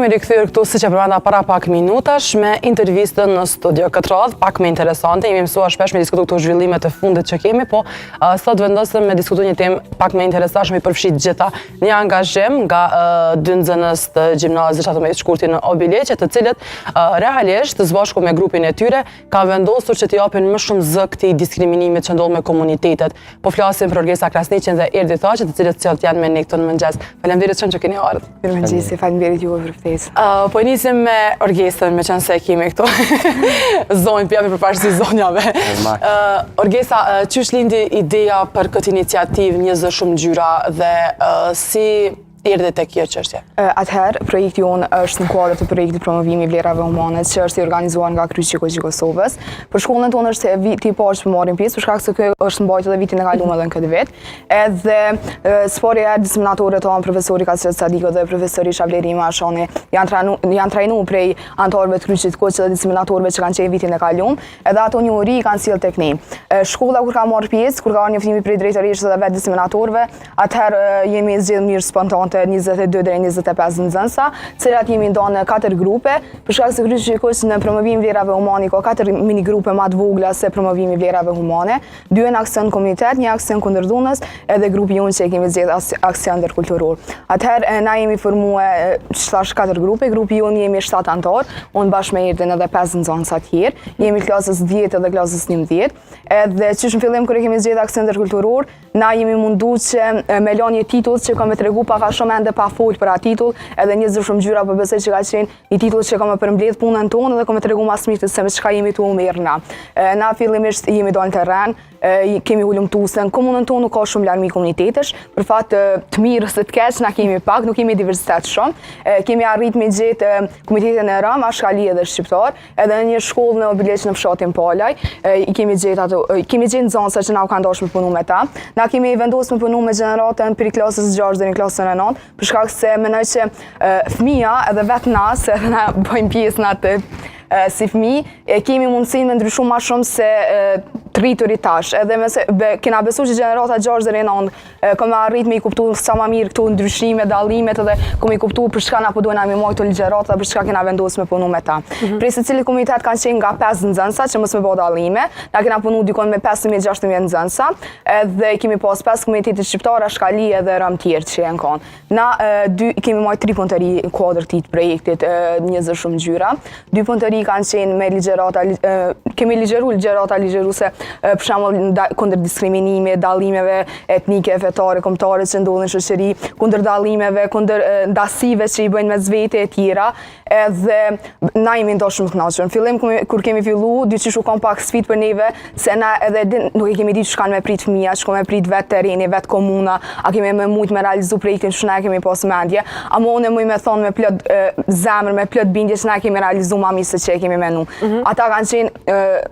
Jemi rikthyer këtu siç e përmenda para pak minutash me intervistën në studio. Këtë radhë pak më interesante, jemi mësuar shpesh me diskutu këto zhvillimet e fundit që kemi, po sot vendosëm me diskutu një temë pak më interesantshme i përfshit gjitha një angazhim nga dy nxënës të gjimnazit ato me shkurtin në Obileqe, të cilët realisht së bashku me grupin e tyre kanë vendosur që të japin më shumë zë këtij diskriminimit që ndodh me komunitetet. Po flasim për Orgesa Krasniqin dhe Erdi Thaçi, të cilët sot janë me ne këtu në mëngjes. Faleminderit shumë që keni ardhur. Mirëmëngjes, faleminderit juve për ftesën. Po nisim me Orgesën, me qenë se kemi këtu. Zonjë, pjami për parësi zonjave. Orgesa, çysh lindi ideja për këtë iniciativë Një zë shumë ngjyra dhe si erdhi tek kjo çështje? Atëherë, projekti jonë është në kuadër të projektit promovimi i vlerave humane, që është i organizuar nga Kryqëzimi i Kosovës. Për shkollën tonë është viti i parë që marrim pjesë, për shkak se kjo është mbajtur edhe vitin e kaluar edhe në këtë vit. Edhe spori e diseminatorët tonë, profesori Kaçet Sadiko dhe profesori Shavleri Mashani janë trajnuar prej anëtarëve të Kryqëzimit Koç dhe diseminatorëve që kanë qenë vitin e kaluar, edhe ato njohuri kanë sjell tek ne. Shkolla kur ka marrë pjesë, kur ka njoftimi prej drejtorisë dhe vetë diseminatorëve, atëherë jemi zgjedhur mirë spontane 22 deri 25 nxënësa, cilat jemi ndonë në 4 grupe, për shkak se Kryqëzimi i Koçit në promovim vlerave humane ka 4 mini grupe më të vogla se promovimi vlerave humane, 2 në aksion komunitet, 1 aksion kundër dhunës, edhe grupi jonë që kemi zgjedhur aksion ndërkulturor. Atëherë na jemi formuar 4 grupe, grupi jonë jemi 7 anëtar, unë bashkë me Erdin edhe 5 nxënësa të tjerë, jemi klasës 10 edhe klasës 11, edhe çish në fillim kur kemi zgjedhur aksion ndërkulturor, na jemi munduar që me lënë një titull që kam tregu pak a shumë ende pa fol për atë titull, edhe Një zë shumë ngjyra, po besoj që ka qenë një titull që kam përmbledh punën tonë dhe kam tregu më së miri se me çka jemi tu merr na. Na fillimisht jemi dalë në terren, kemi hulumtuar se në komunën tonë nuk ka shumë larmi komunitetesh, për fat të mirë se të keq na kemi pak, nuk kemi diversitet shumë. Kemi arrit me gjetë komunitetin e Ram, Ashkali edhe shqiptar, edhe në një shkollë në Obileqe në fshatin Palaj, kemi gjetë nxënësa që na u kanë dashur me punu me ta. Na kemi vendosur me punu me gjeneratën për klasës 6 deri në klasën 9, për shkak se mendoj që fëmia edhe vetë na, se na bëjmë pjesë në atë si fëmijë, kemi mundësinë me ndryshu më shumë se rriturit tash, edhe kena besu që gjenerata 6 deri në 9 kam arrit me i kuptu sa më mirë këtu ndryshime, dallimet edhe kam i kuptu për çka na po duhen me marrë këto ligjërata, për çka kena vendosur me punu me ta. Prej secilit komunitet kanë qenë nga 5 nxënësa që mos me bë dallime, na kena punu dikon me 15-16 nxënësa, edhe kemi pas 5 komunitete shqiptar, Ashkali edhe Ram tjerë që janë kanë. Na kemi marrë 3 punëtori në kuadër të projektit Një zë shumë ngjyra. 2 punëtori kanë qenë me ligjërata, kemi ligjëruese për shembull kundër diskriminimit, dallimeve etnike, fetare, kombëtare që ndodhin në shoqëri, kundër dallimeve, kundër ndasive që i bëjnë mes vete e tjera, edhe na jemi ndoshta shumë të kënaqur. Në fillim kur kemi filluar, dyqysh u kam pak sfidë për neve, se na edhe nuk e kemi ditë çka me prit fëmijë, çka me prit vetë terreni, vetë komuna, a kemi me mujt me realizu projektin që na kemi pas mendje, ama unë muj me thonë me plot zemër, me plot bindje që na kemi realizu më mirë se që kemi menu. Ata kanë qenë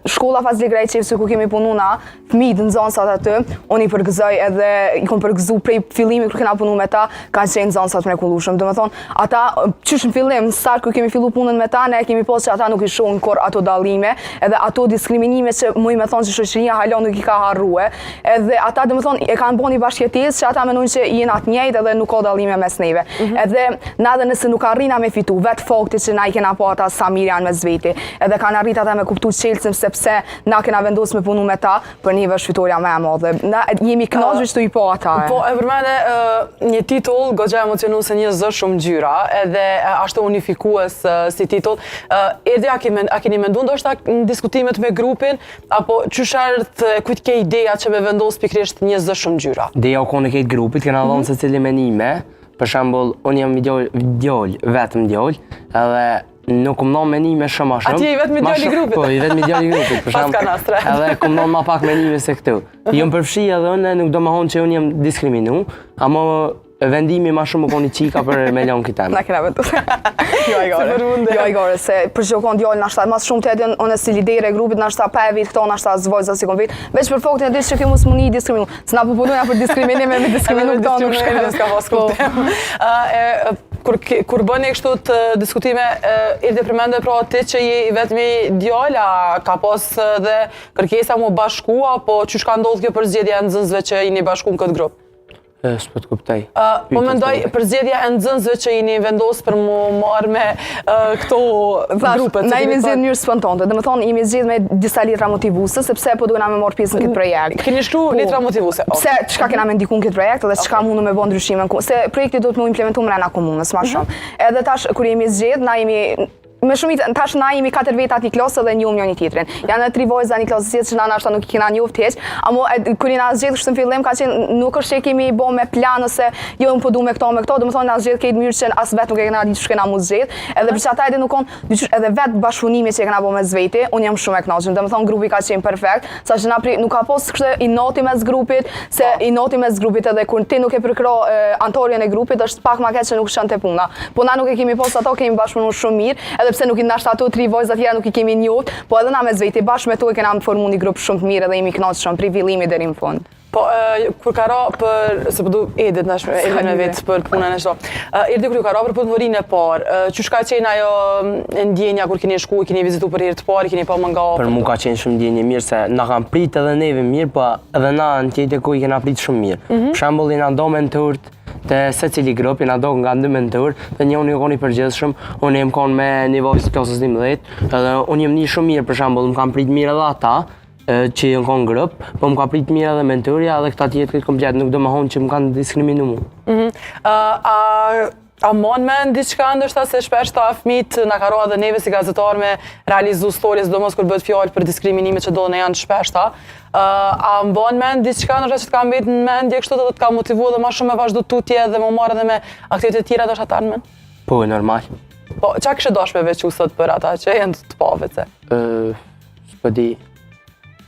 shkolla Fazli Grajçevsi ku kemi punu na, fëmijët nxënësat aty, unë i përgëzoj edhe i kom përgëzu prej fillimit kur kena punu me ta, kanë qenë nxënësat mrekullueshëm. Domethënë, ata qysh në fillim, sa kur kemi filluar punën me ta, ne kemi pasur që ata nuk i shohin kur ato dallime, edhe ato diskriminime që muj me thonë që shoqëria hala nuk i ka harruar. Edhe ata domethënë e kanë bënë bashkëtesë që ata mendojnë që jemi atë njëjtë edhe nuk ka dallime mes neve. Edhe na edhe nëse nuk arrina me fitu, vetë fakti që na i kena pa ata sa mirë janë mes vete, edhe kanë arrit ata me kuptu çelësim sepse na kena vendosur me punu me ta, për neve është fitoria më e madhe. Na jemi kënaqur që i pa ata. Po e përmende një titull goxha emocionuese Një zë shumë ngjyra, edhe ashtu unifikues si titull. Erdi, a keni menduar ndoshta në diskutimet me grupin, apo çysh ardh kujt ke ideja që me vendos pikërisht Një zë shumë ngjyra? Ideja u konë këtë grupit, kena dhënë secili menime. Për shembull, unë jam vetëm djalë, edhe nuk kom nëmë menime shumë a shumë. Ati i vetë me djalë i grupit? Po, i vetë me djalë i grupit, për shumë. Edhe kom nëmë ma pak menime se këtu. Jom përfshi edhe unë, nuk do më honë që unë jem diskriminu, ama vendimi ma shumë më koni qika për me lënë këtë temë. Na kena vetë. Jo i gore, se për që konë djallë nashta, mas shumë të edhin, unë si lidere e grupit, nashta pa e vitë këto, nashta zvojza si kon vitë, veç për faktin e ditë që kemë smuni i diskriminu. Se na përpunujna për diskriminime, me diskriminu këto nuk shkëllë. Kur bëni kështu të diskutime, Erdi përmende pra ti që je vetëmi djallë, ka pas dhe kërkesa mu bashku, apo çysh ka ndodhur kjo për zgjedhja e nxënësve që jeni bashku në këtë grup? S'po të kuptoj. Po mendoj përzgjedhja e nxënësve që jeni vendosur për mu marrë me këto grupet. Na jemi zgjedhur në mënyrë spontane, domethënë jemi zgjedhur me disa letra motivuese sepse po duhena me marrë pjesë në këtë projekt. Keni shkruar letra motivuese? Pse çka kena me ndikuar në këtë projekt dhe çka mundu me bë ndryshime, se projekti do të më implementuar brenda komunës më shumë. Edhe tash kur jemi zgjedhur, na jemi me shumicë, tash na jemi 4 veta aty klasë dhe njohim njëri tjetrin. Janë 3 vajza në klasë që na ashta nuk i kena njoft hiç, ama kur na zgjedh kështu në fillim ka qenë nuk është se kemi bë me plan ose jo un po du me këto, domethënë na zgjedh këtë mënyrë që as vetë nuk e kena ditë ç'kena mu zgjedh, edhe për çata edhe nuk kon, edhe vetë bashkëpunimi që e kena bë me zveti, un jam shumë e kënaqur. Domethënë grupi ka qenë perfekt, saqë na nuk ka pas kështu i noti mes grupit, se i noti mes grupit edhe kur ti nuk e përkro antarjen e grupit është pak më keq që nuk shante puna. Po na nuk e kemi pas ato, kemi bashkëpunuar shumë mirë, edhe pse nuk i ndashta ato 3 vajza tjera nuk i kemi njoft, po edhe na me zveti bashkë me to e kena formuar një grup shumë të mirë dhe jemi kënaqur shumë prej fillimit deri në fund. Po, kur ka ra për, se përdu edit nash me vetë për punën e shto, erdi kur ju ka ra për punëvorinë e parë, që shka qenë ajo ndjenja kur keni shku, keni vizitu për herë të parë, keni pa më nga Për mu ka qenë shumë ndjenje mirë se na kam prit edhe neve mirë, po edhe na në tjetë ku i kena prit shumë mirë. Për shembull, i na do mentorët të secili grup, i na do nga 2 mentorë, dhe një unë ju koni përgjithshëm, unë jem kon me një vajzë të klasës 11, edhe unë jem një shumë mirë, për shembull, më kam prit mirë edhe ata, që jënë konë grup, po më ka prit mirë edhe mentorja edhe këta tjetë këtë komplet, nuk do më honë që më kanë diskriminu mu. A mon me në diçka ndështë se shpesh ta fëmit në ka roha dhe neve si gazetar me realizu stories, do mos kur bëhet fjallë për diskriminime që do në janë shpesh ta. A mbon me në diçka ndështë që të ka mbet në mendje kështu dhe të ka motivu dhe ma shumë me vazhdu tutje dhe më marrë dhe me aktivitet tjera do shata në men? Po, e normal. Po, qa kështë dosh me vequ sot për ata që jenë të pavece? S'po di.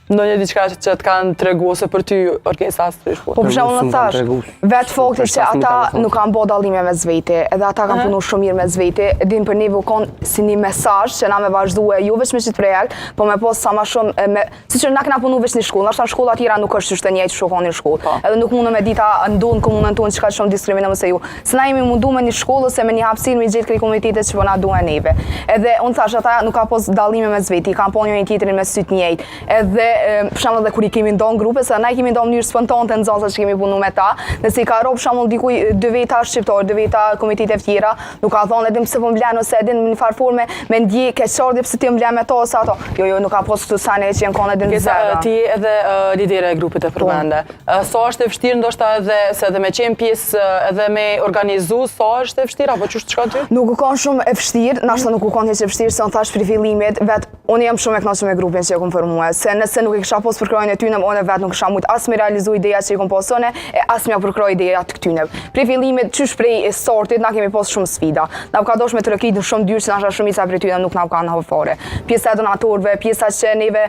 Ndonjë diçka që të kanë tregu ose për ty organizatës të shkuar. Po për shembull në thash, vetë fakti që ata nuk kanë bë dallime me zveti, edhe ata kanë punuar shumë mirë me zveti, din për ne vokon si një mesazh që na me vazhdue jo vetëm me këtë projekt, po me pas sa më shumë me siç na kena punuar vetëm në shkollë, ndoshta shkolla tjera nuk është çështë njëjtë shokon në shkollë. Edhe nuk mundem me dita ndon komunën tonë çka shumë diskriminim ose ju. Se na jemi mundu me një shkollë ose me një hapësirë me gjetë këto komunitete që po na duan neve. Edhe unë thash ata nuk ka pas dallime me zveti, kanë punuar një tjetrin me sy të njëjtë. Edhe për shembull edhe kur i kemi ndonë grupe, se na i kemi ndonë në mënyrë spontane të nxënësve që kemi punuar me ta, nëse i ka rrob për shembull dikuj 2 veta shqiptar, 2 veta komitete tjera, nuk ka thonë edhim pse po mblen ose edhin në një farë forme me ndje keqardhje pse ti mblen me to ose ato. Jo, nuk ka pas këtu sane që janë kanë edhin zero. Ti edhe lidere e grupit e përmende. Sa është e vështirë ndoshta edhe se edhe me qenë pjesë edhe me organizu, sa është e vështirë apo ç'është çka ty? Nuk u kanë shumë e vështirë, nashta nuk u kanë hiç e vështirë, se unë thash për fillimit, unë jam shumë e kënaqur me grupin që e kam formuar, se nëse nuk e kisha pas përkrojën e tyne, unë vetë nuk kisha mujt as me realizu ideja që i kom pasone, e as me përkroj ideja të këtyne. Prej fillimit, qysh prej startit, na kemi pas shumë sfida. Na ka dosh me të rëkit në shumë dyrë që nasha shumica prej tyne nuk na kanë hapë fare. Pjesa e donatorëve, pjesa që neve,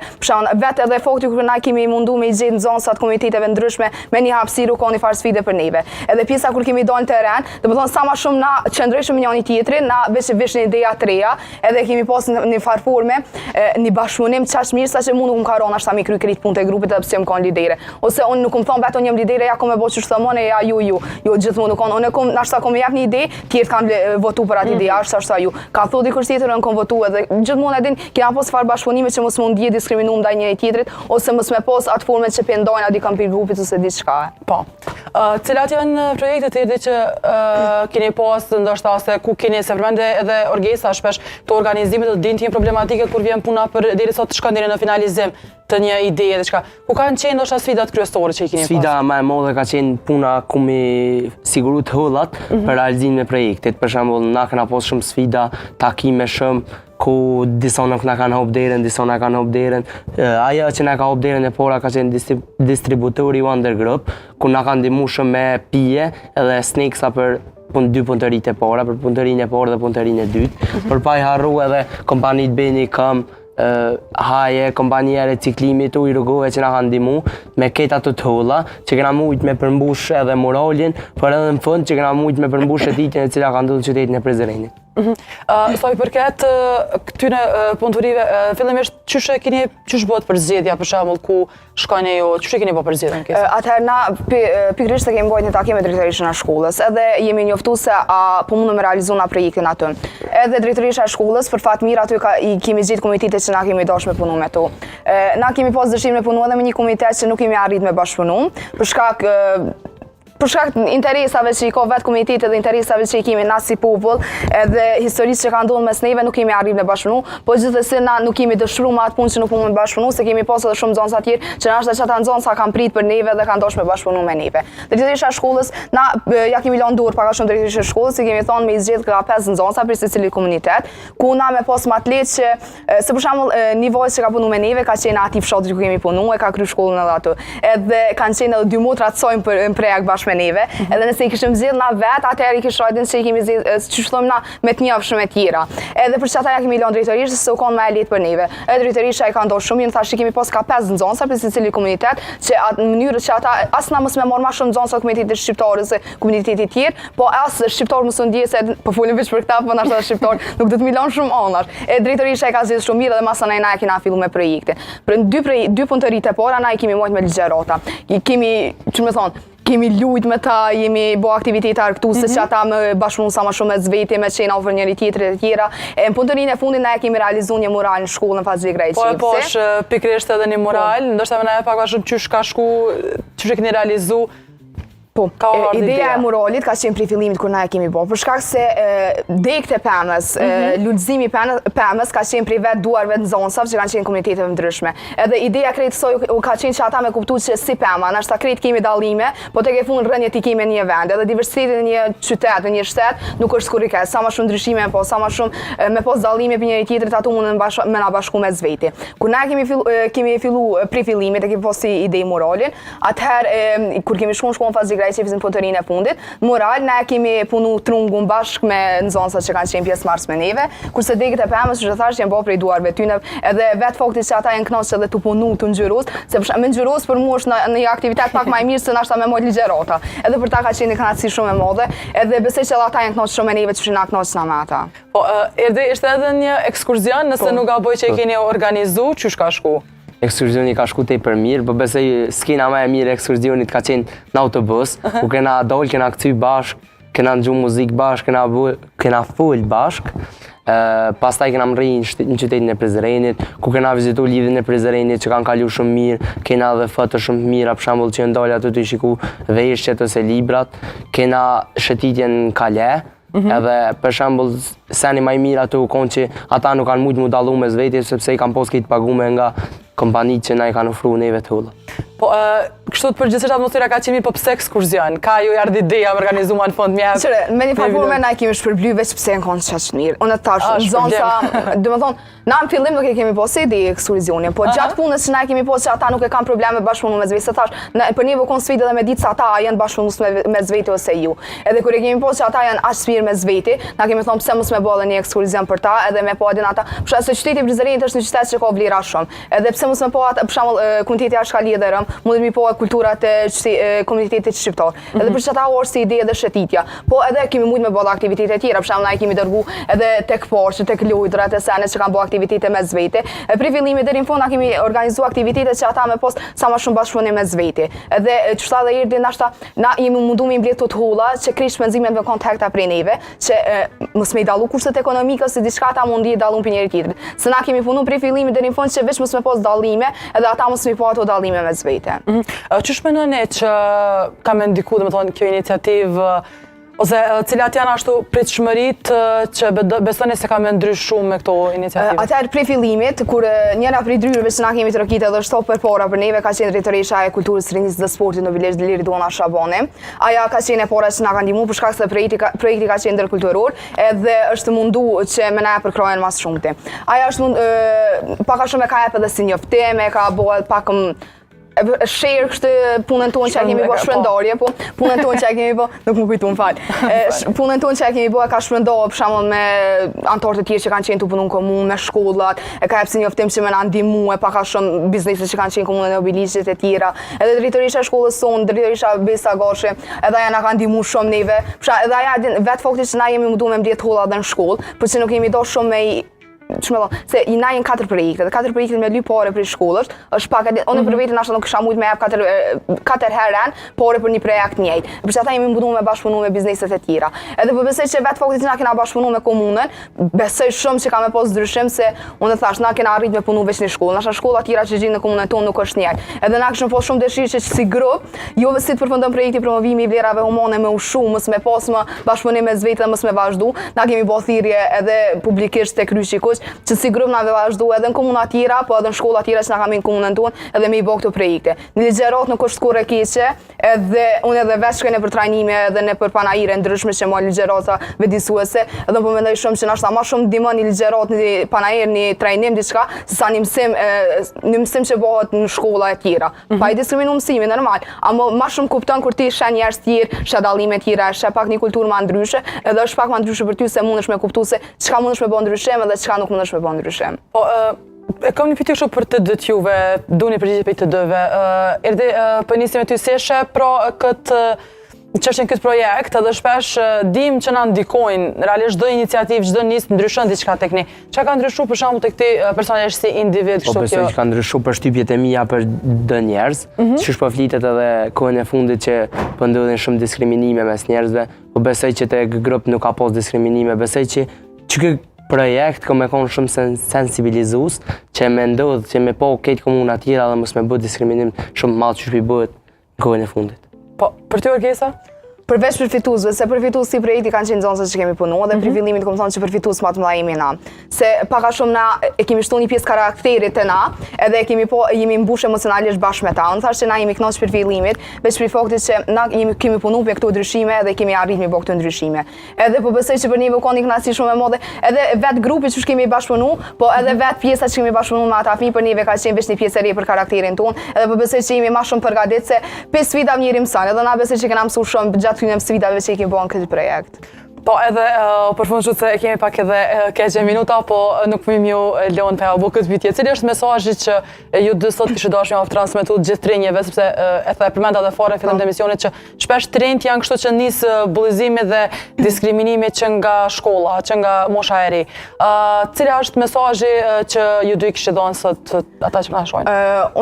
vetë edhe fakti kur na kemi mundu me i gjetë nxënësat komuniteteve ndryshme me një hapësirë ka një farë sfide për neve. Edhe pjesa kur kemi dalë në terren, domethënë sa më shumë na qëndrojmë me njëri tjetrin, na veç ideja të reja, edhe kemi pas në farë forme një bashkëpunim çaq mirë sa që mundu kum ka rënë ashta mi kry krit punë të grupit edhe pse jam kanë lidere. Ose unë nuk thon vetë unë jam lidere, ja kom e bëj ç'është thonë, ja ju gjithmonë nuk kanë. Unë kom nashta kom jap një ide, tjerë kanë votu për atë ide, ashta ju. Ka thotë dikush tjetër unë kom votu edhe gjithmonë edin kena pas far bashkëpunime që mos mund ndje diskriminuar ndaj njëri tjetrit ose mos me pas atë formë që pendojnë aty kanë për grupit ose diçka. Po. Cilat janë projektet e që keni pas ndoshta ose ku keni se përmende edhe Orgesa shpesh të organizimit të dinë problematike kur vjen puna për derisa të shkon deri në finalizim të një ideje diçka. Ku kanë qenë ndoshta sfidat kryesore që i keni pas? Sfida më e madhe ka qenë puna ku mi siguru të hëllat për realizimin e projektit. Për shembull, na kena pas shumë sfida, takime shumë ku disa nuk na kanë hap derën, disa na kanë hap derën. Ajo që na ka hap derën e para ka qenë distributori Wonder Group, ku na kanë ndihmuar shumë me pije edhe snacksa për 2 punëtoritë e para, për punëtorinë e parë dhe punëtorinë e dytë. Për pa i harru edhe kompanitë Beni Kam, Haje, kompania e reciklimit u i rrugove që na kanë ndihmu me këta të holla që kena mujt me përmbush edhe moralin, por edhe në fund që kena mujt me përmbush ditën e cila ka ndodhur në qytetin e Prizrenit. Sa i përket këtyre punëtorive, fillimisht çysh bëhet përzgjedhja për shembull ku shkoni ju, çysh e keni bërë përzgjedhjen kësaj? Atëherë na pikërisht se kemi bërë një takim me drejtorisën e shkollës, edhe jemi njoftuar se po mundem me realizu na projektin aty. Edhe drejtorisja e shkollës për fat mirë aty i kemi gjetë komitete që na kemi dashur me punu me to. Na kemi pas dëshirë me punu edhe me një komitet që nuk kemi arrit me bashkëpunu, për shkak për shkak të interesave që i ka vetë komuniteti dhe interesave që i kemi na si popull, edhe historisë që ka ndodhur mes neve nuk kemi arritur me bashkëpunu, po gjithsesi na nuk kemi dëshiruar me atë punë që nuk mund të bashkëpunu, se kemi pasur edhe shumë nxënësa të tjerë që na është çata nxënësa kanë prit për neve dhe kanë dashur me bashkëpunu me neve. Drejtorisha e shkollës na ja kemi lënë dorë pak a shumë drejtorisë e shkollës, i kemi thonë me zgjedh ka 5 nxënësa për secili komunitet, ku na me pas atletë që se për shembull nivoi që ka punu me neve ka qenë aty fshatri ku kemi punuar, ka kryer shkollën edhe aty. Edhe kanë qenë edhe 2 motra të sojmë për prejak bashkë me neve. Edhe nëse i kishim zgjedh na vet, atëherë i kishim radhën se i kemi zgjedh, çu thojmë na, me të njëjtshëm e tjera. Edhe për çata ja kemi lënë drejtorisë se u kanë më e lehtë për neve. Edhe drejtorisha e ka ndoshur shumë, thashë kemi pas ka 5 nxënësa për secili komunitet, që atë në mënyrë që ata as na mos më marr më shumë nxënësa komunitetit shqiptar se komuniteti tjerë, po as shqiptar mos u ndjej se po folim veç për këta, po na thonë shqiptar nuk do të milon shumë anash. E drejtorisha e ka zgjedhur shumë mirë dhe masa na kemi filluar me projektin. Për dy punëtoritë e para na i kemi marrë me ligjërata. Kemi, çu më thon, kemi lujt me ta, jemi bo aktivitete argëtuese që ata më bashkëpunu sa më shumë me zveti, me qena ofër njëri tjetrit e tjera. Në punëtorinë e fundit na e kemi realizuar një mural në shkollën Fazligra e Qipsi. Po është pikërisht edhe një mural, ndoshta më na e pak më shumë çysh ka shku, çysh e keni realizu. Po, ideja e muralit ka qenë prej fillimit kur na e kemi bërë, për shkak se degët e pemës, lulëzimi i pemës ka qenë prej vetë duarve të nxënësave që kanë qenë komuniteteve ndryshme. Edhe ideja krejt kësaj ka qenë që ata me kuptuar që si pema, nashta krejt kemi dallime, po tek e fund rënjet i kemi në një vend, edhe diversiteti në një qytet, në një shtet nuk është kurrë, sa më shumë ndryshime, po sa më shumë me pas dallime për njëri tjetrit ato mundën me na bashku me zveti. Kur na kemi filluar prej fillimit e kemi pasur ide muralin, atëherë kur kemi shkuar në Fazligra në punëtorinë e fundit, mural na kemi punu trungun bashkë me nxënësat që kanë qenë pjesëmarrës me neve, kurse degët e pemës që thash janë bërë prej duarve tyne, edhe vetë fakti që ata janë kënaqur edhe të punu të ngjyros, se me ngjyros për mua është një aktivitet pak më i mirë se nashta me mol ligjërata. Edhe për ta ka qenë kënaqësi shumë e madhe, edhe besoj që ata janë kënaqur shumë me neve që na kënaqna me ata. Po, ishte edhe një ekskursion, nëse nuk gaboj që e keni organizu, çysh ka shku? Ekskursioni ka shku tepër mirë, po besoj skena më e mirë e ekskursionit ka qenë në autobus, ku kena dol, kena kcy bashk, kena ndëgju muzikë bashk, kena fol bashk. Pastaj kena mri në qytetin e Prizrenit, ku kena vizitu lidhjen e Prizrenit që kanë kalu shumë mirë, kena edhe foto shumë mira, për shembull që ndalë aty të shiku veshjet ose librat, kena shëtitjen në Kale. Edhe për shembull seni më i mirë aty u konë që ata nuk kanë mujtë mu dallu me zveti sepse i kanë pas këtë pagume nga kompanitë që na i kanë ofruar neve të holla. Po, kështu të përgjithsisht atmosfera ka qenë mirë, po pse ekskursion? Ka ju ardhi ideja me organizuar në fond mjaf? Qëre, me një farë na i kemi shpërbly veç pse në konë qaq mirë. Unë tash, nxënësa, domethënë, na në fillim nuk e kemi pas ide ekskursionin, po gjatë punës që na kemi pas që ata nuk e kanë probleme bashkëpunu me zveti, se tash, për një vëkon sfidë edhe me ditë se ata janë bashkëpunu me zveti ose ju. Edhe kur e kemi pas që ata janë aq mirë me zveti, na kemi thonë pse mos me bëllë një ekskursion për ta, edhe me po adin ata, për shkak se qyteti i Prizrenit është një qytet që ka vlera shumë. Edhe pse mos me po atë, për shembull, komuniteti Ashkali dhe Rëm, mundet mi po kulturat e komunitetit shqiptar. Edhe për çata është si ide edhe shëtitja. Po edhe kemi mujt me bëllë aktivitete tjera, për shembull na i kemi dërgu edhe tek parqe, tek lujdrat e senet që kanë bëu aktivitete me zveti. Prej fillimit deri në fund na kemi organizuar aktivitete që ata me pas sa më shumë bashkëpunim me zveti. Edhe çfarë dhe erdhi nashta na jemi munduar me mbledh të holla që krish shpenzimet me kontakta prej neve, që mos me i dallu kushtet ekonomike ose diçka ata mundi i dallun për njëri tjetrit. Se na kemi punuar prej fillimit deri në fund që veç mos me pas dallime, edhe ata mos me pa ato dallime me zveti. Ç'është mendoni që ka me ndiku, domethënë, kjo iniciativë ose cilat janë ashtu pritshmëritë që besoni se ka me ndryshu me këto iniciativë? Atëherë prej fillimit, kur njëra prej dryrëve që na kemi trokitë edhe shtop përpara për neve ka qenë drejtoresha e kulturës, rinjës dhe sportit në Vilezh Liridona Shabani. Aja ka qenë e para që na ka ndihmuar për shkak se projekti ka qenë ndërkulturor, edhe është mundu që me na përkrahen mas shumti. Aja është pak a shumë e ka jep edhe si njoftim, e ka bëu pak share kështë punën tonë që e kemi bërë shpërndarje, po punën tonë që e kemi bërë, nuk më kujtu më falë, punën tonë që e kemi bërë ka shpërndarje për shembull me anëtarë të tjerë që kanë qenë të punu në komunë, me shkollat, e ka jep si njoftim që me na ndihmue pak a shumë bizneset që kanë qenë komunën e Obiliqit e tjera, edhe drejtorisha e shkollës sonë, drejtorisha Besa Gashi, edhe aja na kanë ndihmuar shumë neve, edhe aja vetë fakti që na jemi munduar me mbledh holla edhe në shkollë, por që nuk kemi dashur shumë se i na janë 4 projekte, dhe 4 projekte me ly pare për shkollës, është pak unë për vetë nashta nuk kisha mujt me jap 4 herën pare për një projekt njëjtë. Për çfarë jemi munduar me bashkëpunu me bizneset e tjera. Edhe po besoj që vetë fakti që na kena bashkëpunu me komunën, besoj shumë që ka me pas ndryshim se unë thash na kena arrit me punu veç në shkollë. Nashta shkolla tjera që gjejnë në komunën tonë nuk është njëjtë. Edhe na kishim pas shumë dëshirë që si grup, jo vetëm të përfundojmë projekti promovimi i vlerave humane me ushu, mos me pas më bashkëpunim me vetë, mos me vazhdu. Na kemi bërë thirrje edhe publikisht tek Kryqi Kuq, që si grup na vazhdu edhe në komuna tjera, po edhe në shkolla tjera që na kanë në komunën tonë, edhe me i bë këto projekte. Në ligjërat nuk është kurrë keqe, edhe unë edhe veç shkoj në për trajnime edhe në për panajire ndryshme që ma ligjërata vëdisuese, edhe po mendoj shumë që nashta ma shumë ndihmon një ligjërat, një panajir, një trajnim diçka, se sa një mësim që bëhet në shkolla e tjera. Pa i diskriminu mësimi, normal, ama ma shumë kupton kur ti sheh njerëz tjerë, sheh dallime tjera, sheh pak një kulturë ma ndryshe, edhe është pak ma ndryshe për ty se mundesh me kuptu se çka mundesh me bë ndryshim edhe çka nuk mundesh me bë ndryshim. Po, e kam një pyetje kështu për të dët juve, duni përgjigje për të dëve. Erdhi po nisim me ty seshe pra këtë çështjen këtë projekt, edhe shpesh dim që na ndikojnë, realisht çdo iniciativë, çdo nismë ndryshon diçka tek ne. Çka ka ndryshuar për shembull tek ti personalisht si individ kështu kjo? Po besoj që ka ndryshuar përshtypjet e mia për dë njerëz, siç po flitet edhe kohën e fundit që po ndodhin shumë diskriminime mes njerëzve, po besoj që tek grup nuk ka pas diskriminime, besoj që ky projekt ka me konë shumë sensibilizues, që me ndodhë që me po këtë komuna tjera dhe mos me bëtë diskriminim shumë malë që shpi bëtë në kohën e fundit. Po, për ty Orkesa? Përveç përfituesve, se përfitues si projekti kanë qenë zonëse që kemi punu, dhe për fillimit kom thonë që përfitues më të mëdha jemi na. Se paka shumë na e kemi shtu një pjesë karakterit të na, edhe jemi mbush emocionalisht bashkë me ta. Unë thash që na jemi kënaqur për fillimit, veç për faktit që na kemi punu për këto ndryshime dhe kemi arrit me bë këto ndryshime. Edhe po besoj që për neve ka një kënaqësi shumë e madhe, edhe vet grupi që kemi bashkëpunu, po edhe vet pjesa që kemi bashkëpunu me ata fëmijë për neve ka qenë veç një pjesë e re për karakterin ton, edhe po besoj që jemi më shumë përgatitur se 5 sfida njëri mëson, edhe na besoj që kena mësuar shumë gjatë këtyre sfidave që i kemi bën këtë projekt. Po edhe përfund shumë se kemi pak edhe keqe minuta, po nuk fëmim ju Leon për abu këtë pyetje. Cili është mesazhi që ju dy sot kishë dashur me transmetu gjithë trinjeve, sepse e the përmenda dhe fare fillim të emisionit që shpesh trinjt janë kështu që nis bullizimi dhe diskriminimi që nga shkolla, që nga mosha e ri. Cila është mesazhi që ju dy kishë dhënë sot ata që na shohin?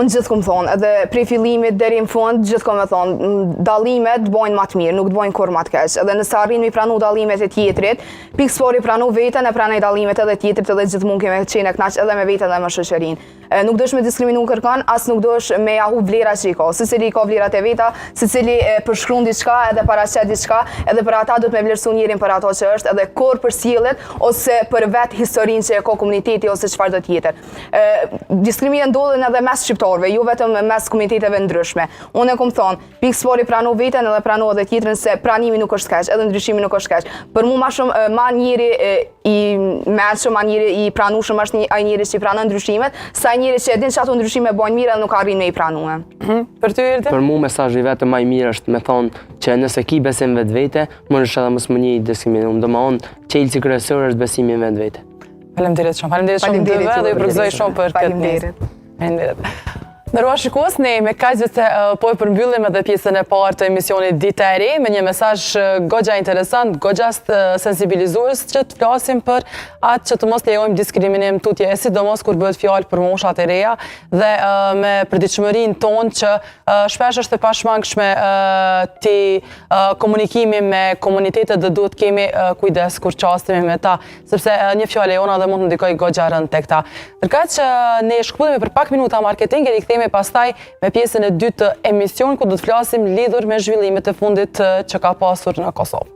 Unë gjithë kom thonë, edhe prej fillimit deri në fund gjithë kom thonë, dallimet bëjnë më të mirë, nuk bëjnë kur më të keq. Edhe nëse arrin mi pranu dallimet e tjetrit, pikë spori pranu veten e pranoj dallimet edhe tjetrit edhe gjithmonë kemi qenë kënaq edhe me veten edhe me shoqërinë. Nuk dosh me diskriminu kërkan, as nuk dosh me jahu vlera që i ka. Secili ka vlerat e veta, secili përshkruan diçka edhe paraqet diçka, edhe për ata duhet me vlerësu njërin për ato që është, edhe kur për sjelljet ose për vetë historinë që e ka komuniteti ose çfarë do tjetër. Diskriminimi ndodhen edhe mes shqiptarëve, jo vetëm mes komuniteteve ndryshme. Unë e kam thonë, pikë spori pranu veten edhe pranu edhe tjetrin se pranimi nuk është keq, edhe ndryshimi nuk është keq. Për mua më shumë ma njëri i mëshëm, ma njëri i pranueshëm është ai njëri që i pranon ndryshimet, sa njëri që e din që ato ndryshime bojnë mirë edhe nuk arrin me i pranue. Për ty Erdi? Për mua mesazhi vetëm më i mirë është me thonë që nëse ki besim vetvete, mundesh edhe mos më një diskriminim. Domethënë, çelësi kryesor është besimi në vetvete. Faleminderit shumë. Faleminderit shumë dhe ju përgëzoj shumë për këtë. Faleminderit. Ndërruar shikues, ne me kaq vetë po e përmbyllim edhe pjesën e parë të emisionit Dita e Re me një mesazh goxha interesant, goxha sensibilizues që të flasim për atë që të mos lejojmë diskriminim tutje, sidomos kur bëhet fjalë për moshat e reja dhe me përditshmërinë tonë që shpesh është e pashmangshme ti komunikimi me komunitetet dhe duhet kemi kujdes kur qastemi me ta, sepse një fjalë e jona dhe mund të ndikojë goxha rënd tek ta. Ndërkaq ne shkëputemi për pak minuta marketing e rikthehemi pastaj me pjesën e dytë të emisionit ku do të flasim lidhur me zhvillimet e fundit që ka pasur në Kosovë.